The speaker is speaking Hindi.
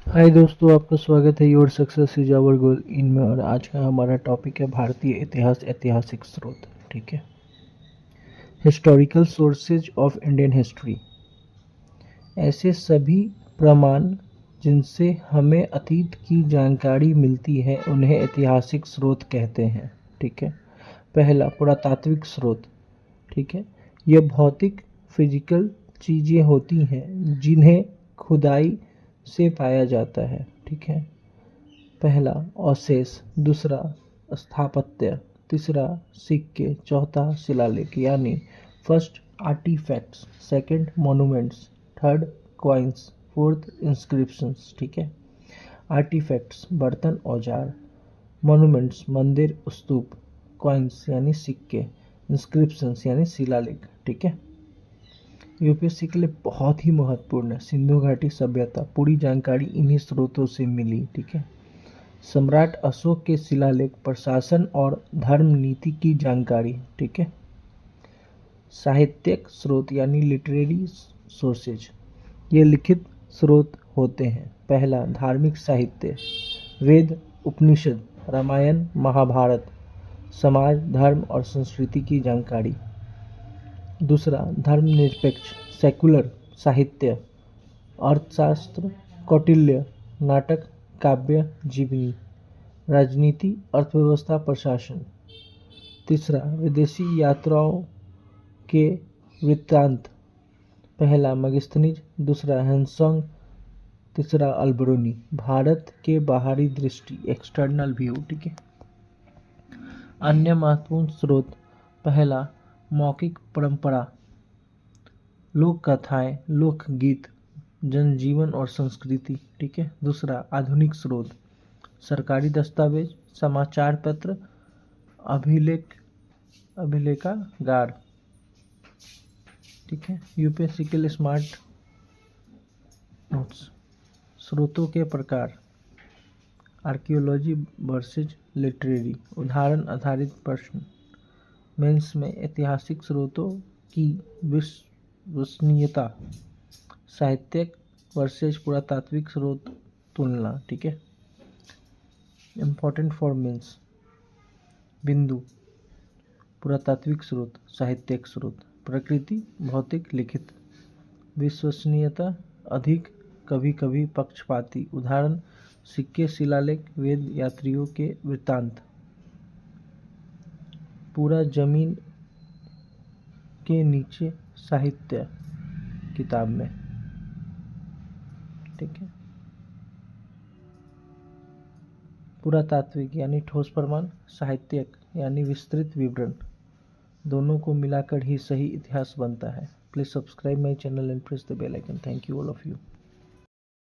हाय दोस्तों, आपका स्वागत है your success is our goal इनमें। और आज का हमारा टॉपिक है भारतीय इतिहास, ऐतिहासिक स्रोत। ठीक है। Historical sources of Indian history. ऐसे सभी प्रमाण जिनसे हमें अतीत की जानकारी मिलती है उन्हें ऐतिहासिक स्रोत कहते हैं। ठीक है। पहला, पुरातात्विक स्रोत। ठीक है। यह भौतिक फिजिकल चीज़ें होती हैं जिन्हें खुदाई से पाया जाता है। ठीक है। पहला अवशेष, दूसरा स्थापत्य, तीसरा सिक्के, चौथा शिलालेख यानी first artifacts, second monuments, third coins, fourth inscriptions. ठीक है। आर्टिफैक्ट्स बर्तन औजार, मॉन्यूमेंट्स मंदिर स्तूप, कॉइन्स यानी सिक्के, इंस्क्रिप्शंस यानी शिलालेख। ठीक है। यूपीएससी के लिए बहुत ही महत्वपूर्ण है। सिंधु घाटी सभ्यता, पूरी जानकारी इन्हीं स्रोतों से मिली। ठीक है। सम्राट अशोक के शिलालेख, प्रशासन और धर्म नीति की जानकारी। ठीक है। साहित्यिक स्रोत यानी लिटरेरी सोर्सेज, ये लिखित स्रोत होते हैं। पहला, धार्मिक साहित्य, वेद, उपनिषद, रामायण, महाभारत, समाज, धर्म और संस्कृति की जानकारी। दूसरा, धर्मनिरपेक्ष सेकुलर साहित्य, अर्थशास्त्र, कौटिल्य, नाटक, काव्य, जीवनी, राजनीति, अर्थव्यवस्था, प्रशासन। तीसरा, विदेशी यात्राओं के वृत्तांत, पहला मगस्थनीज, दूसरा हैंसोंग, तीसरा अल्बरूनी। भारत के बाहरी दृष्टि, एक्सटर्नल व्यू। ठीक है। अन्य महत्वपूर्ण स्रोत, पहला मौखिक परंपरा, लोक कथाएं, लोकगीत, जनजीवन और संस्कृति। ठीक है। दूसरा, आधुनिक स्रोत, सरकारी दस्तावेज, समाचार पत्र, अभिलेखागार। ठीक है। यूपीएससी के लिए स्मार्ट नोट्स। स्रोतों के प्रकार, आर्कियोलॉजी वर्सेज लिटरेरी, उदाहरण आधारित प्रश्न। मेंस में ऐतिहासिक स्रोतों की विश्वसनीयता, साहित्यिक वर्सेज पुरातात्विक स्रोत तुलना। ठीक है। इम्पोर्टेंट फॉर मेंस, बिंदु, पुरातात्विक स्रोत, साहित्यिक स्रोत, प्रकृति, भौतिक, लिखित, विश्वसनीयता अधिक, कभी कभी पक्षपाती, उदाहरण सिक्के, शिलालेख, वेद, यात्रियों के वृत्तांत। पूरा जमीन के नीचे साहित्य किताब में। ठीक है। पुरातात्विक यानी ठोस प्रमाण, साहित्यिक यानी विस्तृत विवरण। दोनों को मिलाकर ही सही इतिहास बनता है। Please subscribe my channel and press the bell icon. Thank you all of you.